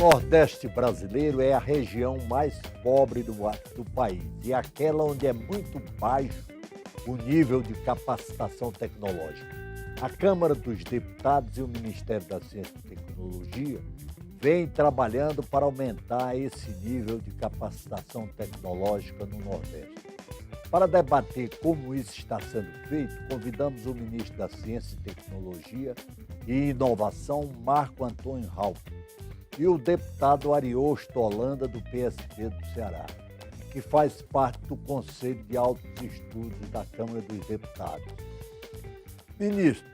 Nordeste brasileiro é a região mais pobre do país e aquela onde é muito baixo o nível de capacitação tecnológica. A Câmara dos Deputados e o Ministério da Ciência e Tecnologia vêm trabalhando para aumentar esse nível de capacitação tecnológica no Nordeste. Para debater como isso está sendo feito, convidamos o ministro da Ciência e Tecnologia e Inovação, Marco Antônio Raupp, e o deputado Ariosto Holanda, do PSB do Ceará, que faz parte do Conselho de Altos Estudos da Câmara dos Deputados. Ministro,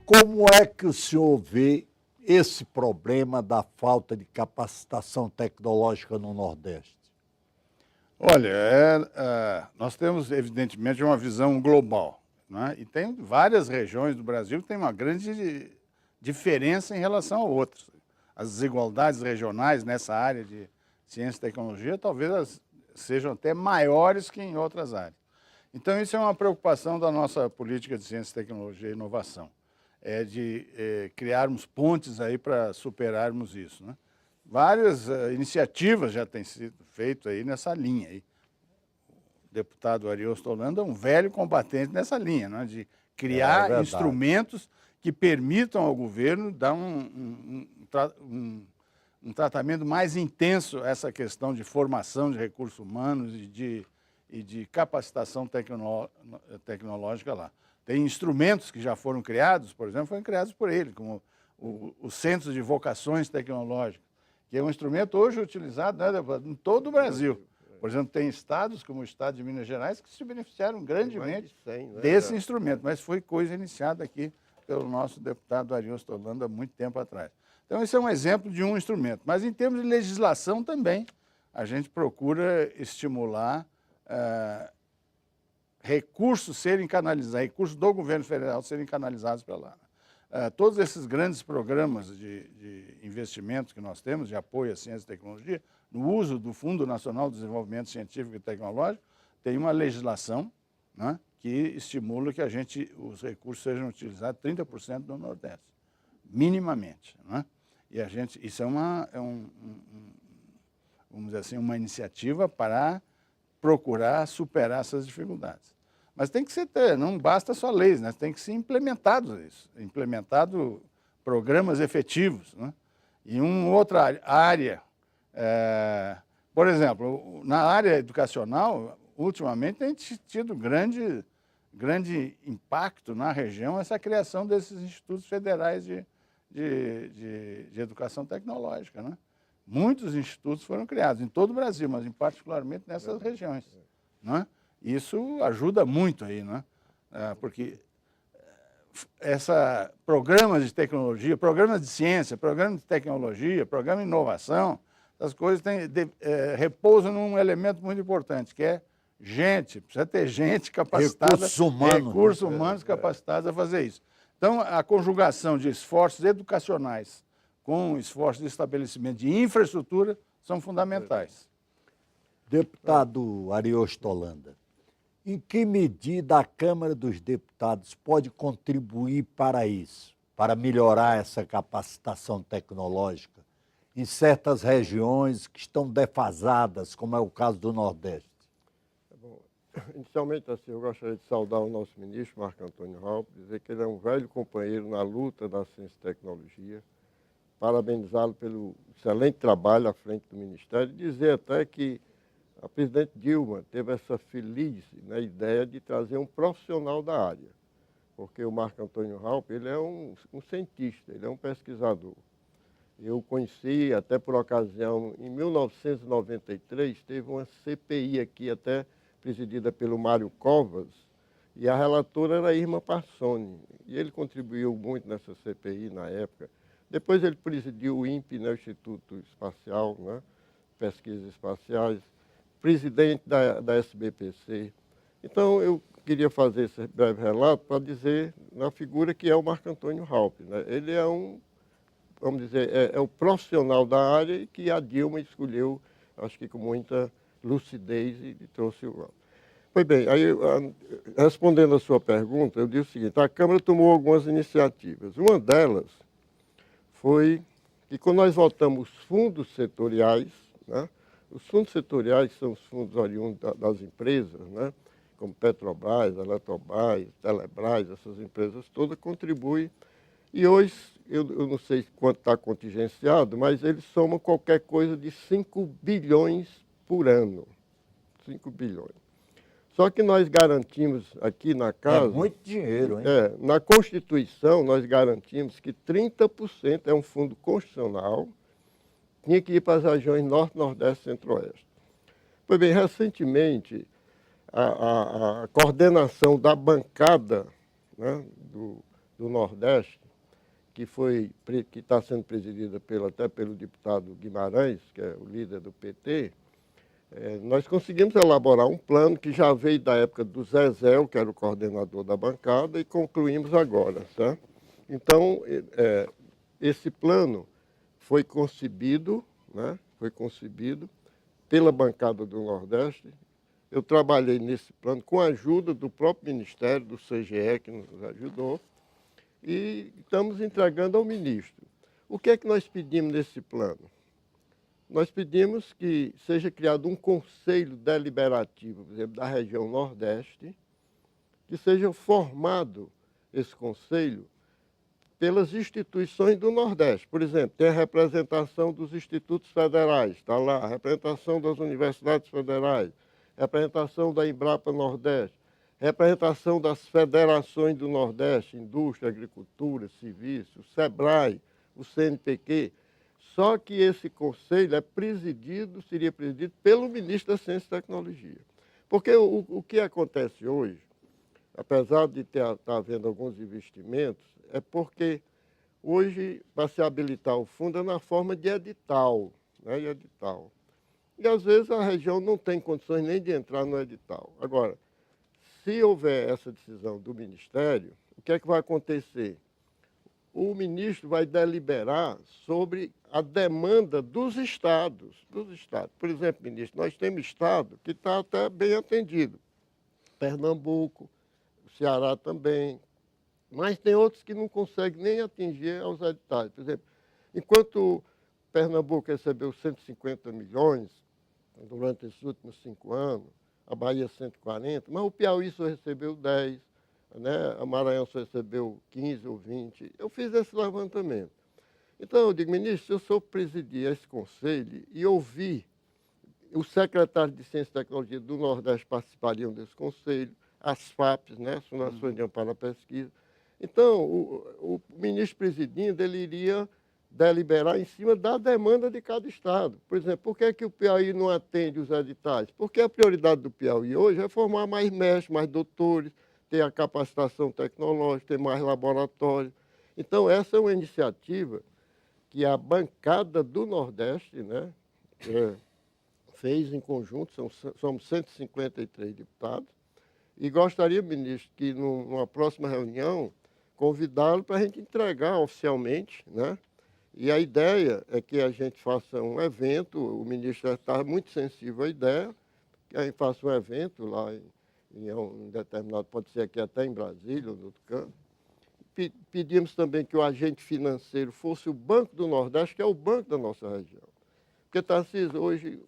como é que o senhor vê esse problema da falta de capacitação tecnológica no Nordeste? Olha, nós temos, evidentemente, uma visão global, né? E tem várias regiões do Brasil que têm uma grande diferença em relação a outras. As desigualdades regionais nessa área de ciência e tecnologia talvez elas sejam até maiores que em outras áreas. Então, isso é uma preocupação da nossa política de ciência, tecnologia e inovação, de criarmos pontes aí para superarmos isso, né? Várias iniciativas já têm sido feitas aí nessa linha. Aí. O deputado Ariosto Holanda é um velho combatente nessa linha, né? De criar instrumentos que permitam ao governo dar um tratamento mais intenso a essa questão de formação de recursos humanos e de capacitação tecnológica lá. Tem instrumentos que já foram criados, por exemplo, foram criados por ele, como o Centro de Vocações Tecnológicas, que é um instrumento hoje utilizado, né, em todo o Brasil. Por exemplo, tem estados, como o estado de Minas Gerais, que se beneficiaram grandemente desse instrumento, mas foi coisa iniciada aqui pelo nosso deputado Ariosto Holanda há muito tempo atrás. Então, esse é um exemplo de um instrumento. Mas, em termos de legislação também, a gente procura estimular recursos serem canalizados, recursos do governo federal serem canalizados para lá. Todos esses grandes programas de investimento que nós temos, de apoio à ciência e tecnologia, no uso do Fundo Nacional de Desenvolvimento Científico e Tecnológico, tem uma legislação, né, que estimula que os recursos sejam utilizados 30% no Nordeste, minimamente, né? E isso é vamos dizer assim, uma iniciativa para procurar superar essas dificuldades. Mas tem que ser, não basta só leis, né? Tem que ser implementado programas efetivos, né? E uma outra área, por exemplo, na área educacional, ultimamente tem tido grande impacto na região essa criação desses institutos federais de educação tecnológica, né? Muitos institutos foram criados em todo o Brasil, mas particularmente nessas regiões, né? Isso ajuda muito aí, né? Porque programas de tecnologia, programas de ciência, programas de tecnologia, programas de inovação, essas coisas repousam num elemento muito importante, que é gente, precisa ter gente capacitada, recursos humanos capacitados a fazer isso. Então, a conjugação de esforços educacionais com esforços de estabelecimento de infraestrutura são fundamentais. Deputado Ariosto Holanda, em que medida a Câmara dos Deputados pode contribuir para isso, para melhorar essa capacitação tecnológica em certas regiões que estão defasadas, como é o caso do Nordeste? Bom, inicialmente, assim, eu gostaria de saudar o nosso ministro, Marco Antônio Raupp, dizer que ele é um velho companheiro na luta da ciência e tecnologia, parabenizá-lo pelo excelente trabalho à frente do Ministério e dizer até que a presidente Dilma teve essa feliz, né, ideia de trazer um profissional da área, porque o Marco Antônio Raupp, ele é um cientista, ele é um pesquisador. Eu conheci, até por ocasião, em 1993, teve uma CPI aqui, até presidida pelo Mário Covas, e a relatora era a Irma Passoni, e ele contribuiu muito nessa CPI na época. Depois ele presidiu o INPE, né, o Instituto Espacial, né, Pesquisas Espaciais, presidente da SBPC. Então, eu queria fazer esse breve relato para dizer na figura que é o Marco Antônio Raupp, né? Ele é vamos dizer, é o profissional da área e que a Dilma escolheu, acho que com muita lucidez e trouxe o... Pois bem, aí, respondendo a sua pergunta, eu disse o seguinte, a Câmara tomou algumas iniciativas. Uma delas foi que quando nós votamos os fundos setoriais, né, os fundos setoriais são os fundos oriundos das empresas, né, como Petrobras, Eletrobras, Telebrás, essas empresas todas contribuem. E hoje, eu não sei quanto está contingenciado, mas eles somam qualquer coisa de 5 bilhões por ano. 5 bilhões. Só que nós garantimos aqui na É casa... muito dinheiro, hein? Na Constituição, nós garantimos que 30% é um fundo constitucional, tinha que ir para as regiões Norte, Nordeste e Centro-Oeste. Pois bem, recentemente, a coordenação da bancada, né, do Nordeste, que está sendo presidida até pelo deputado Guimarães, que é o líder do PT, nós conseguimos elaborar um plano que já veio da época do Zezé, que era o coordenador da bancada, e concluímos agora. Tá? Então, esse plano foi concebido, né, pela bancada do Nordeste. Eu trabalhei nesse plano com a ajuda do próprio Ministério, do CGE, que nos ajudou, e estamos entregando ao ministro. O que é que nós pedimos nesse plano? Nós pedimos que seja criado um conselho deliberativo, por exemplo, da região Nordeste, que seja formado esse conselho pelas instituições do Nordeste. Por exemplo, tem a representação dos institutos federais, está lá, a representação das universidades federais, a representação da Embrapa Nordeste, a representação das federações do Nordeste, indústria, agricultura, serviços, o SEBRAE, o CNPq. Só que esse conselho seria presidido pelo ministro da Ciência e Tecnologia. Porque o que acontece hoje, apesar de estar havendo alguns investimentos, é porque hoje, para se habilitar o fundo, é na forma de edital. Né, E às vezes a região não tem condições nem de entrar no edital. Agora, se houver essa decisão do Ministério, o que é que vai acontecer? O ministro vai deliberar sobre a demanda dos estados. Por exemplo, ministro, nós temos estado que está até bem atendido. Pernambuco, o Ceará também. Mas tem outros que não conseguem nem atingir aos editais. Por exemplo, enquanto Pernambuco recebeu 150 milhões durante esses últimos 5 anos, a Bahia 140, mas o Piauí só recebeu 10. Né? A Maranhão só recebeu 15 ou 20. Eu fiz esse levantamento. Então, eu digo, ministro, se eu sou presidir esse conselho e ouvir os secretários de Ciência e Tecnologia do Nordeste participariam desse conselho, as FAPs, né? As Fundações de Amparo à Pesquisa. Então, o ministro presidindo, ele iria deliberar em cima da demanda de cada estado. Por exemplo, por que o Piauí não atende os editais? Porque a prioridade do Piauí hoje é formar mais mestres, mais doutores, ter a capacitação tecnológica, ter mais laboratórios. Então, essa é uma iniciativa que a bancada do Nordeste, né, fez em conjunto, somos 153 deputados, e gostaria, ministro, que numa próxima reunião, convidá-lo para a gente entregar oficialmente, né? E a ideia é que a gente faça um evento, o ministro está muito sensível à ideia, que a gente faça um evento lá em um determinado, pode ser aqui até em Brasília ou em outro canto. Pedimos também que o agente financeiro fosse o Banco do Nordeste, que é o banco da nossa região. Porque, Tarcísio, hoje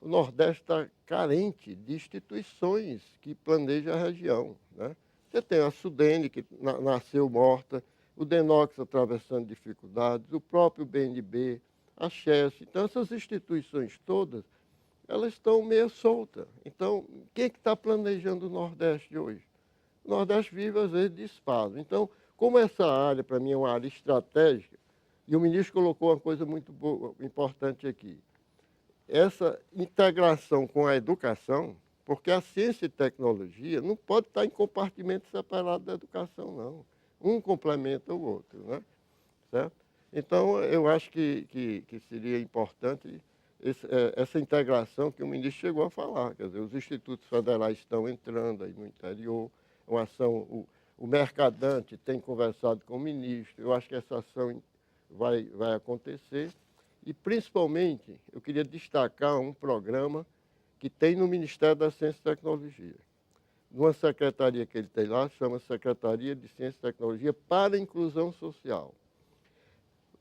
o Nordeste está carente de instituições que planejam a região. Né? Você tem a Sudene, que nasceu morta, o Denox atravessando dificuldades, o próprio BNB, a Chess. Então, essas instituições todas, elas estão meio soltas. Então, quem é que está planejando o Nordeste hoje? O Nordeste vive, às vezes, de espasmo. Então, como essa área, para mim, é uma área estratégica, e o ministro colocou uma coisa muito boa, importante aqui, essa integração com a educação, porque a ciência e tecnologia não pode estar em compartimento separado da educação, não. Um complementa o outro, né? Certo? Então, eu acho que seria importante essa integração que o ministro chegou a falar. Quer dizer, os institutos federais estão entrando aí no interior, uma ação, o mercadante tem conversado com o ministro, eu acho que essa ação vai acontecer. E, principalmente, eu queria destacar um programa que tem no Ministério da Ciência e Tecnologia. Numa secretaria que ele tem lá, chama Secretaria de Ciência e Tecnologia para a Inclusão Social.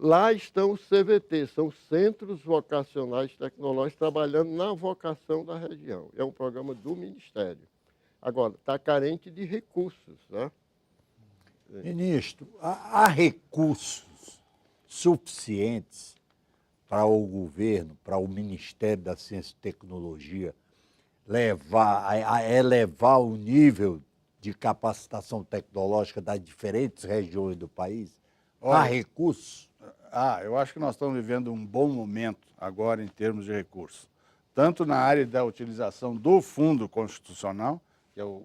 Lá estão os CVT, são Centros Vocacionais Tecnológicos, trabalhando na vocação da região. É um programa do Ministério. Agora, está carente de recursos, né? Ministro, há recursos suficientes para o governo, para o Ministério da Ciência e Tecnologia, a elevar o nível de capacitação tecnológica das diferentes regiões do país? Há recursos? Eu acho que nós estamos vivendo um bom momento agora em termos de recursos, tanto na área da utilização do Fundo Constitucional, que é o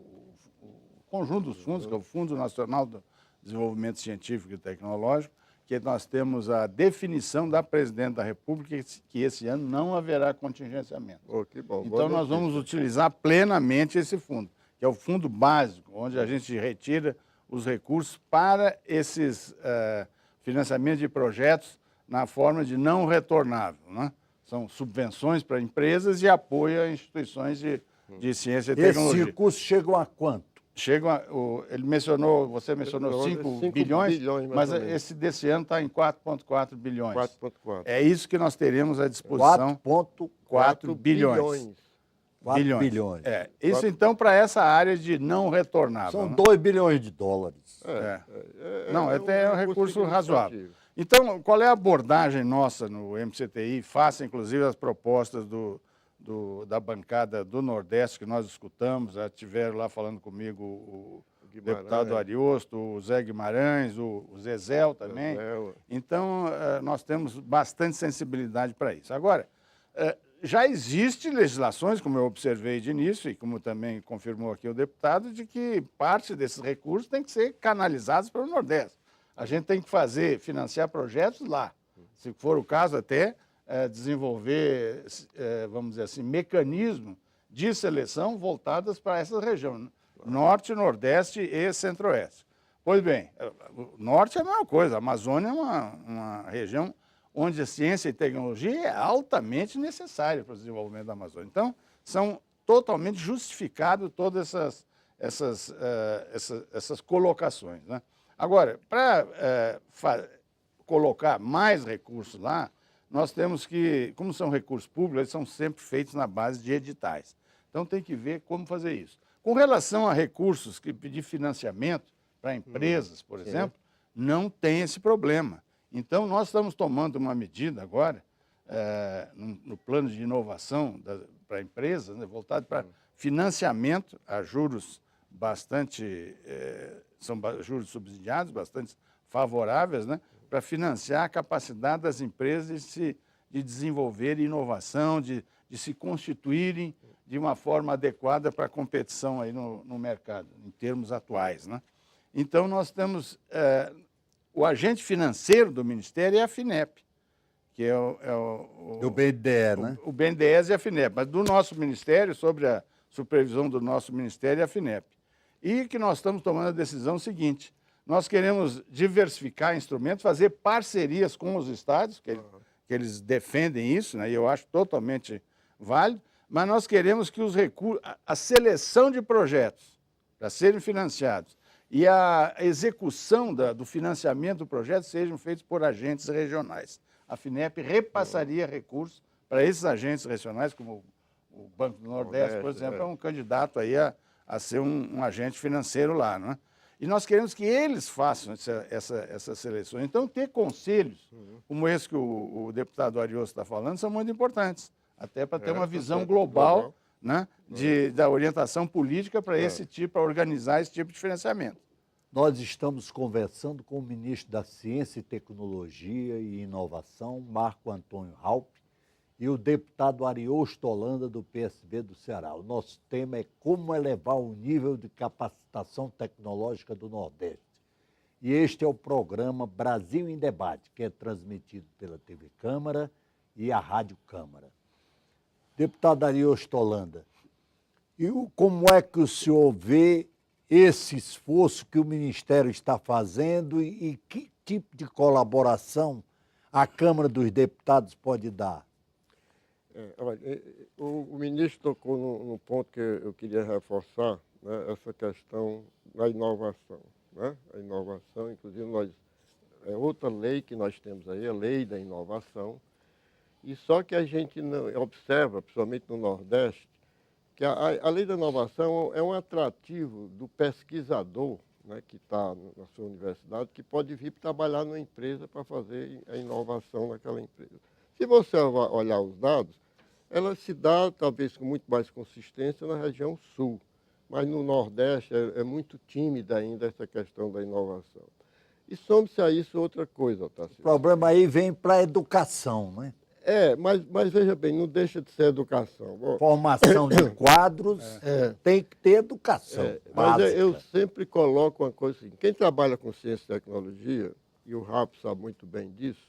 conjunto dos fundos, que é o Fundo Nacional do Desenvolvimento Científico e Tecnológico, que nós temos a definição da Presidente da República que esse ano não haverá contingenciamento. Que bom. Então, nós vamos utilizar plenamente esse fundo, que é o fundo básico, onde a gente retira os recursos para esses financiamentos de projetos na forma de não retornável, né? São subvenções para empresas e apoio a instituições de ciência e tecnologia. Esses recursos chegam a quanto? Você mencionou 5 bilhões, mas esse desse ano está em 4,4 bilhões. 4,4. É isso que nós teremos à disposição. 4,4 bilhões. 4 bilhões. Isso, então, para essa área de não retornável. São né? 2 bilhões de dólares. É um recurso razoável. Então, qual é a abordagem nossa no MCTI, face, inclusive, às propostas da bancada do Nordeste, que nós escutamos, já tiveram lá falando comigo o deputado Ariosto, o Zé Guimarães, o Zezel também. Então, nós temos bastante sensibilidade para isso. Agora, já existem legislações, como eu observei de início, e como também confirmou aqui o deputado, de que parte desses recursos tem que ser canalizados para o Nordeste. A gente tem que financiar projetos lá. Se for o caso, até desenvolver, vamos dizer assim, mecanismos de seleção voltados para essa região, Norte, Nordeste e Centro-Oeste. Pois bem, o Norte é a mesma coisa, a Amazônia é uma região onde a ciência e tecnologia é altamente necessária para o desenvolvimento da Amazônia. Então, são totalmente justificadas todas essas colocações, né? Agora, para colocar mais recursos lá, nós temos que, como são recursos públicos, eles são sempre feitos na base de editais. Então, tem que ver como fazer isso. Com relação a recursos de financiamento para empresas, por exemplo, não tem esse problema. Então, nós estamos tomando uma medida agora, no plano de inovação para empresas, né, voltado para financiamento a juros são juros subsidiados, bastante favoráveis, né, para financiar a capacidade das empresas de desenvolver inovação, de se constituírem de uma forma adequada para a competição aí no mercado, em termos atuais, né? Então, nós temos o agente financeiro do Ministério é a FINEP, que é o BNDES, né? O BNDES e a FINEP, mas do nosso Ministério, sobre a supervisão do nosso Ministério, é a FINEP. E que nós estamos tomando a decisão seguinte: nós queremos diversificar instrumentos, fazer parcerias com os estados, que eles defendem isso, né, e eu acho totalmente válido, mas nós queremos que os recursos, a seleção de projetos para serem financiados e a execução do financiamento do projeto sejam feitos por agentes regionais. A FINEP repassaria recursos para esses agentes regionais, como o Banco do Nordeste, por exemplo, é um candidato aí a ser um agente financeiro lá, não é? E nós queremos que eles façam essa seleção. Então, ter conselhos, como esse que o deputado Ariosto está falando, são muito importantes, até para ter uma visão global, né, da orientação política para para organizar esse tipo de financiamento. Nós estamos conversando com o ministro da Ciência e Tecnologia e Inovação, Marco Antônio Raupp, e o deputado Ariosto Holanda, do PSB do Ceará. O nosso tema é como elevar o nível de capacitação tecnológica do Nordeste. E este é o programa Brasil em Debate, que é transmitido pela TV Câmara e a Rádio Câmara. Deputado Ariosto Holanda, como é que o senhor vê esse esforço que o Ministério está fazendo e que tipo de colaboração a Câmara dos Deputados pode dar? Olha, o ministro tocou no ponto que eu queria reforçar, né, essa questão da inovação, né? A inovação, inclusive nós é outra lei que nós temos aí, a lei da inovação. E só que a gente não observa, principalmente no Nordeste, que a lei da inovação é um atrativo do pesquisador, né, que está na sua universidade, que pode vir trabalhar numa empresa para fazer a inovação naquela empresa. Se você olhar os dados, ela se dá, talvez com muito mais consistência, na região sul. Mas no Nordeste é muito tímida ainda essa questão da inovação. E some-se a isso outra coisa, O Otacílio. problema aí vem para a educação, né? Mas veja bem, não deixa de ser educação. Bom, Formação de quadros, tem que ter educação mas básica. eu sempre coloco uma coisa assim, quem trabalha com ciência e tecnologia, e o Rafa sabe muito bem disso,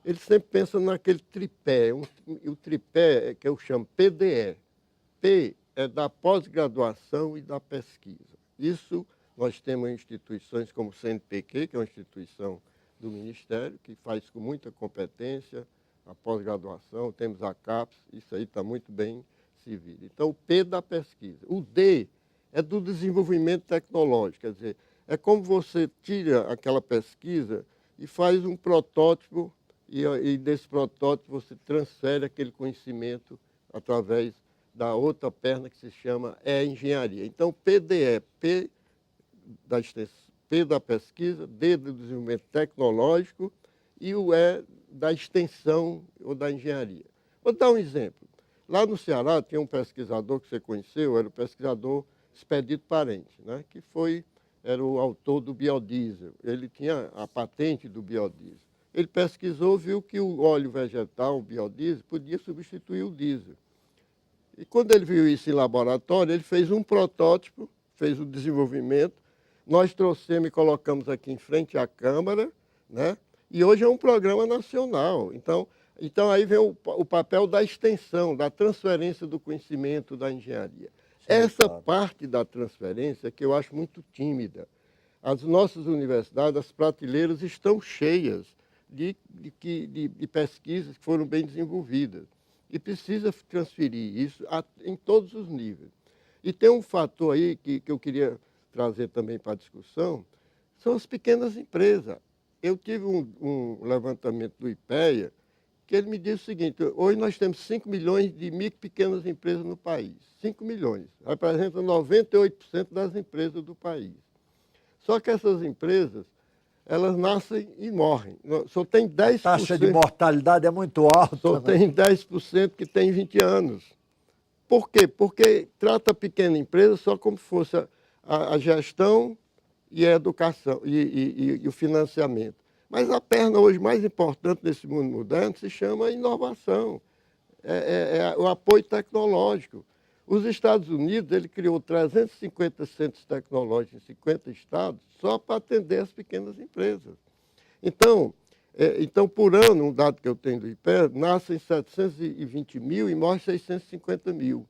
ele sempre pensa naquele tripé, o tripé que eu chamo PDE. P é da pós-graduação e da pesquisa. Isso nós temos instituições como o CNPq, que é uma instituição do Ministério, que faz com muita competência a pós-graduação, temos a CAPES, isso aí está muito bem servido. Então, o P da pesquisa. O D é do desenvolvimento tecnológico, quer dizer, é como você tira aquela pesquisa e faz um protótipo, e desse protótipo você transfere aquele conhecimento através da outra perna que se chama engenharia. Então, PDE, P da pesquisa, D do desenvolvimento tecnológico e o E da extensão ou da engenharia. Vou dar um exemplo. Lá no Ceará tinha um pesquisador que você conheceu, era o pesquisador Expedito Parente, né, que era o autor do biodiesel. Ele tinha a patente do biodiesel. Ele pesquisou, viu que o óleo vegetal, o biodiesel, podia substituir o diesel. E quando ele viu isso em laboratório, ele fez um protótipo, fez o desenvolvimento, nós trouxemos e colocamos aqui em frente à Câmara, né? E hoje é um programa nacional. Então aí vem o papel da extensão, da transferência do conhecimento da engenharia. Sim, essa parte da transferência que eu acho muito tímida. As nossas universidades, as prateleiras estão cheias de pesquisas que foram bem desenvolvidas. E precisa transferir isso em todos os níveis. E tem um fator aí que eu queria trazer também para a discussão, são as pequenas empresas. Eu tive um levantamento do IPEA, que ele me disse o seguinte, hoje nós temos 5 milhões de micro e pequenas empresas no país. 5 milhões. Representa 98% das empresas do país. Só que essas empresas, elas nascem e morrem. Só tem 10%. A taxa de mortalidade é muito alta. Só tem 10% que tem 20 anos. Por quê? Porque trata a pequena empresa só como se fosse a gestão e a educação e o financiamento. Mas a perna hoje mais importante nesse mundo moderno se chama inovação, é o apoio tecnológico. Os Estados Unidos, ele criou 350 centros tecnológicos em 50 estados só para atender as pequenas empresas. Então, por ano, um dado que eu tenho do IPEA, nascem 720 mil e morrem 650 mil.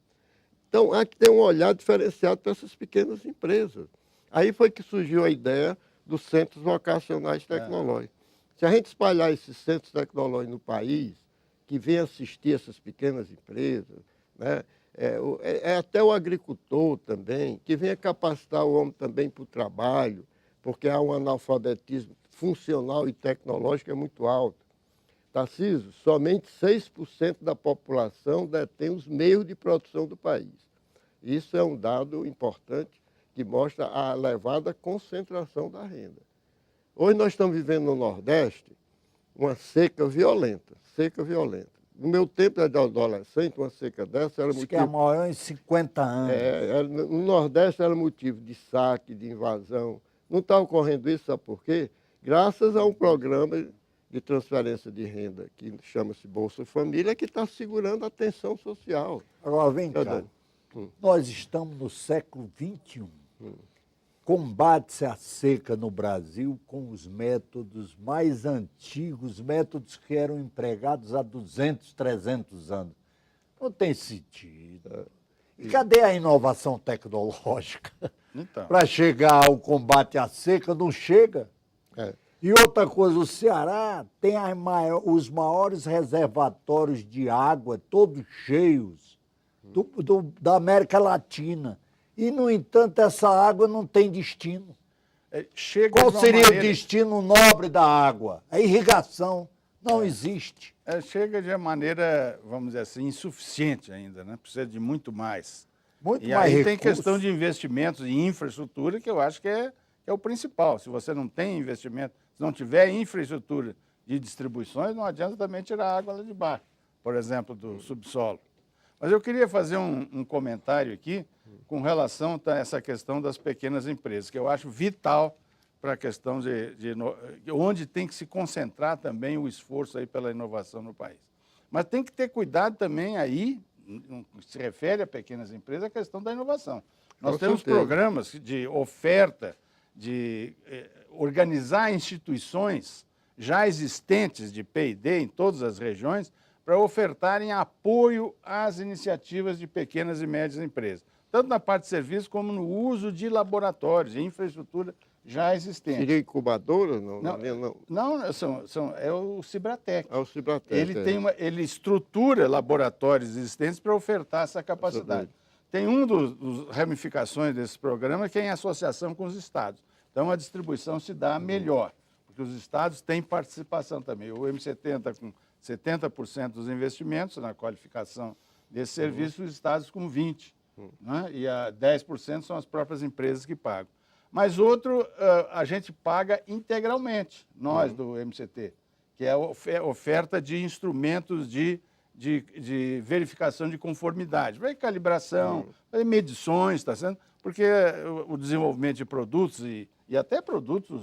Então, há que ter um olhar diferenciado para essas pequenas empresas. Aí foi que surgiu a ideia dos centros vocacionais tecnológicos. Se a gente espalhar esses centros tecnológicos no país, que venham assistir essas pequenas empresas, né, até o agricultor também, que venha capacitar o homem também para o trabalho, porque há um analfabetismo funcional e tecnológico muito alto. Tarcísio, somente 6% da população detém os meios de produção do país. Isso é um dado importante que mostra a elevada concentração da renda. Hoje nós estamos vivendo no Nordeste uma seca violenta, No meu tempo de adolescente, uma seca dessa era motivo... que é a maior em 50 anos. No Nordeste era motivo de saque, de invasão. Não está ocorrendo isso, sabe por quê? Graças a um programa de transferência de renda que chama-se Bolsa Família, que está segurando a tensão social. Agora, vem cá. Nós estamos no século XXI. Combate-se a seca no Brasil com os métodos mais antigos, métodos que eram empregados há 200, 300 anos. Não tem sentido. E cadê a inovação tecnológica? Então. Para chegar ao combate à seca, não chega. E outra coisa, o Ceará tem os maiores reservatórios de água, todos cheios, da América Latina. E, no entanto, essa água não tem destino. chega Qual de uma seria o maneira, destino nobre da água? A irrigação não existe. chega de uma maneira, vamos dizer assim, insuficiente ainda, né? Precisa de muito mais. Muito E mais aí tem recursos. questão de investimentos em infraestrutura, que eu acho que é o principal. Se você não tem investimento, se não tiver infraestrutura de distribuições, não adianta também tirar a água lá de baixo, por exemplo, do subsolo. Mas eu queria fazer um comentário aqui com relação a essa questão das pequenas empresas, que eu acho vital para a questão onde tem que se concentrar também o esforço aí pela inovação no país. Mas tem que ter cuidado também aí, no que se refere a pequenas empresas, a questão da inovação. Nós temos programas de oferta, de organizar instituições já existentes de P&D em todas as regiões para ofertarem apoio às iniciativas de pequenas e médias empresas, tanto na parte de serviço como no uso de laboratórios e infraestrutura já existente. Seria incubadora? Não. É o Cibratec. É o Cibratec. Ele estrutura laboratórios existentes para ofertar essa capacidade. Tem dos ramificações desse programa que é em associação com os estados. Então a distribuição se dá melhor, porque os estados têm participação também. O M70 está com 70% dos investimentos na qualificação desse serviço, os estados com 20%. Né? E 10% são as próprias empresas que pagam. Mas outro, a gente paga integralmente, nós do MCT, que é a oferta de instrumentos de verificação de conformidade, para calibração, para medições, está sendo? Porque o desenvolvimento de produtos e até produtos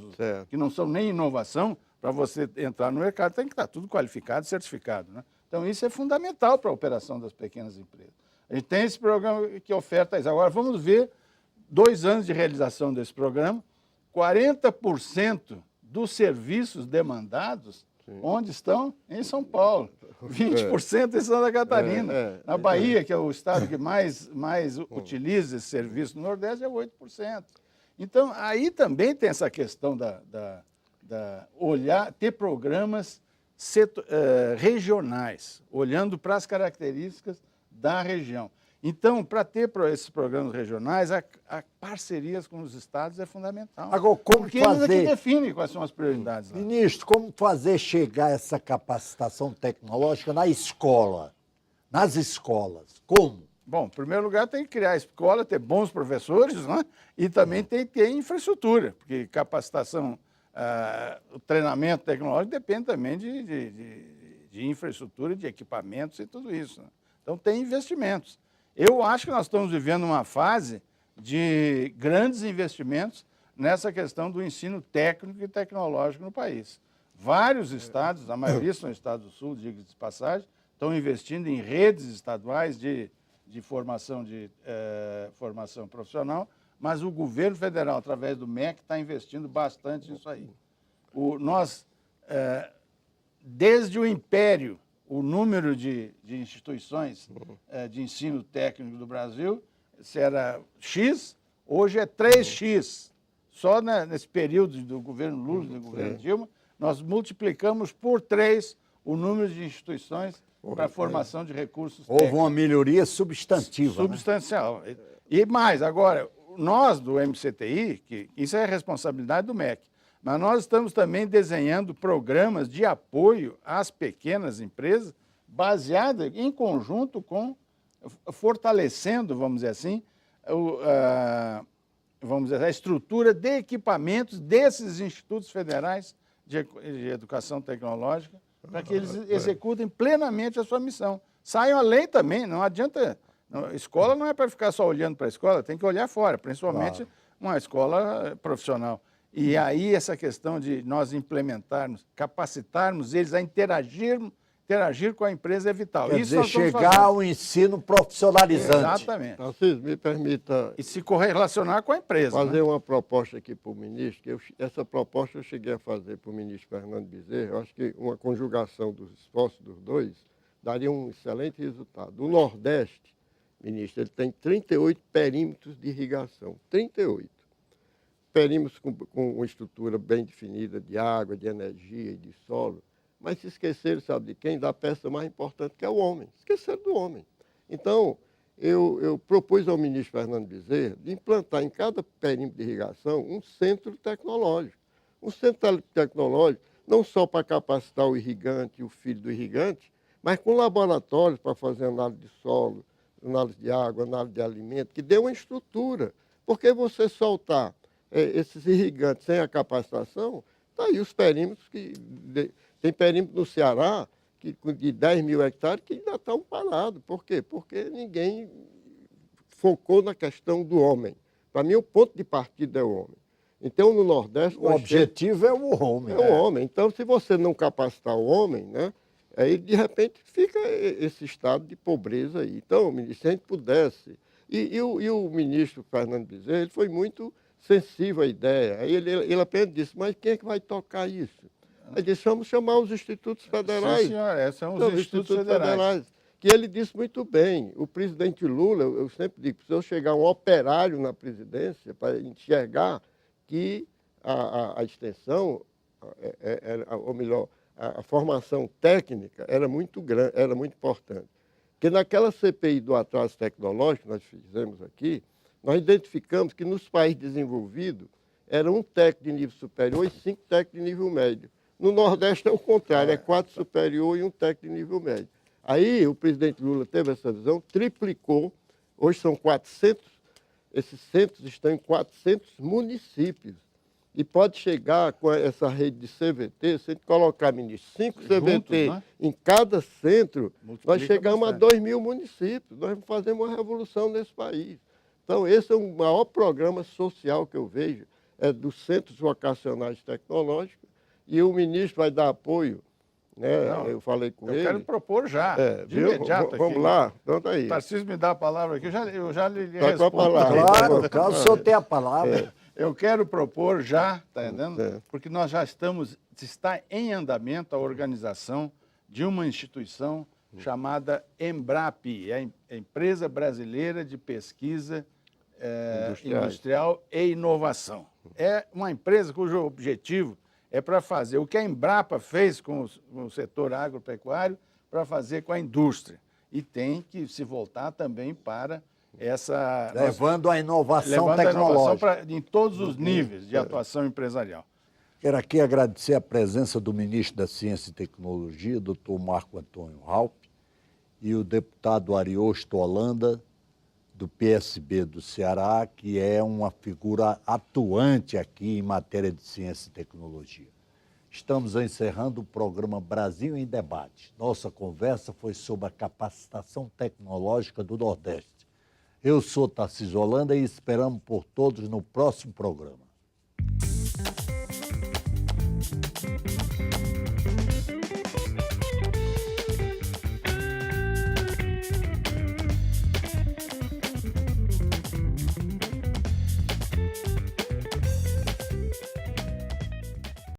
que não são nem inovação, para você entrar no mercado, tem que estar tudo qualificado, certificado. Né? Então, isso é fundamental para a operação das pequenas empresas. A gente tem esse programa que oferta isso. Agora, vamos ver 2 anos de realização desse programa, 40% dos serviços demandados, onde estão? Em São Paulo. 20% em Santa Catarina. Na Bahia, que é o estado que mais utiliza esse serviço no Nordeste, é 8%. Então, aí também tem essa questão ter programas regionais, olhando para as características da região. Então, para ter esses programas regionais, a parcerias com os estados é fundamental. Agora, porque eles é que definem quais são as prioridades lá. Ministro, como fazer chegar essa capacitação tecnológica na escola, nas escolas? Como? Bom, em primeiro lugar, tem que criar a escola, ter bons professores, né? E também tem que ter infraestrutura, porque capacitação, o treinamento tecnológico depende também de infraestrutura, de equipamentos e tudo isso. Né? Então, tem investimentos. Eu acho que nós estamos vivendo uma fase de grandes investimentos nessa questão do ensino técnico e tecnológico no país. Vários estados, a maioria são estados do Sul, diga de passagem, estão investindo em redes estaduais de formação profissional, mas o governo federal, através do MEC, está investindo bastante nisso aí. Desde o Império, o número de instituições de ensino técnico do Brasil, se era X, hoje é 3X. Só nesse período do governo Lula e do governo Dilma, nós multiplicamos por 3 o número de instituições para a formação de recursos técnicos. Houve uma melhoria substantiva. Substancial. Né? E mais, agora, nós do MCTI, que isso é responsabilidade do MEC, mas nós estamos também desenhando programas de apoio às pequenas empresas, baseadas em conjunto com, fortalecendo, vamos dizer assim, a estrutura de equipamentos desses institutos federais de educação tecnológica, para que eles executem plenamente a sua missão. Saiam além também, não adianta... A escola não é para ficar só olhando para a escola, tem que olhar fora, principalmente uma escola profissional. E aí essa questão de nós implementarmos, capacitarmos eles a interagir com a empresa é vital. Quer dizer, chegar ao ensino profissionalizante. Exatamente. Francisco, me permita... E se correlacionar com a empresa. Fazer né? uma proposta aqui para o ministro, essa proposta eu cheguei a fazer para o ministro Fernando Bezerra, eu acho que uma conjugação dos esforços dos dois daria um excelente resultado. O Nordeste, ministro, ele tem 38 perímetros de irrigação, 38. Perímetros com uma estrutura bem definida de água, de energia e de solo, mas se esqueceram, sabe de quem? Da peça mais importante, que é o homem. Esqueceram do homem. Então, eu propus ao ministro Fernando Bezerra de implantar em cada perímetro de irrigação um centro tecnológico. Um centro tecnológico não só para capacitar o irrigante e o filho do irrigante, mas com laboratórios para fazer análise de solo, análise de água, análise de alimento, que dê uma estrutura. Porque você soltar esses irrigantes sem a capacitação, está aí os perímetros que... Tem perímetro no Ceará de 10 mil hectares que ainda estão parados. Por quê? Porque ninguém focou na questão do homem. Para mim, o ponto de partida é o homem. Então, no Nordeste... O objetivo é o homem. É o homem. Então, se você não capacitar o homem, né, aí, de repente, fica esse estado de pobreza aí. Então, se a gente pudesse... E o ministro Fernando Bezerra, ele foi muito sensível à ideia. Aí ele apenas disse, mas quem é que vai tocar isso? Ele disse, vamos chamar os institutos federais. Sim, senhor, esses são os institutos federais. Que ele disse muito bem. O presidente Lula, eu sempre digo, precisou chegar um operário na presidência para enxergar que a extensão, ou melhor, a formação técnica era muito grande, era muito importante. Porque naquela CPI do atraso tecnológico que nós fizemos aqui, nós identificamos que nos países desenvolvidos era um técnico de nível superior e 5 técnicos de nível médio. No Nordeste é o contrário, é 4 superior e um técnico de nível médio. Aí o presidente Lula teve essa visão, triplicou, hoje são 400, esses centros estão em 400 municípios. E pode chegar com essa rede de CVT, se a gente colocar, ministro, 5 CVT né? Em cada centro, nós chegamos a 2 mil municípios. Nós fazemos uma revolução nesse país. Então, esse é o maior programa social que eu vejo, é dos centros vocacionais tecnológicos, e o ministro vai dar apoio, né? Não, eu falei com ele. Eu quero propor já, de imediato. Vamos aqui. lá, então tá aí. O Tarcísio me dá a palavra aqui, eu já lhe tá respondo. Com a palavra. Claro, o senhor tem a palavra. Eu quero propor já, está entendendo? Porque nós já está em andamento a organização de uma instituição chamada Embrap, é a Empresa Brasileira de Pesquisa Industrial e Inovação. É uma empresa cujo objetivo é para fazer o que a Embrapa fez com o setor agropecuário, para fazer com a indústria. E tem que se voltar também para essa... Levando a inovação tecnológica. tecnológica. A inovação em todos os níveis de atuação empresarial. Quero aqui agradecer a presença do ministro da Ciência e Tecnologia, doutor Marco Antônio Raupp, e o deputado Ariosto Holanda, do PSB do Ceará, que é uma figura atuante aqui em matéria de ciência e tecnologia. Estamos encerrando o programa Brasil em Debate. Nossa conversa foi sobre a capacitação tecnológica do Nordeste. Eu sou Tarcísio Holanda e esperamos por todos no próximo programa.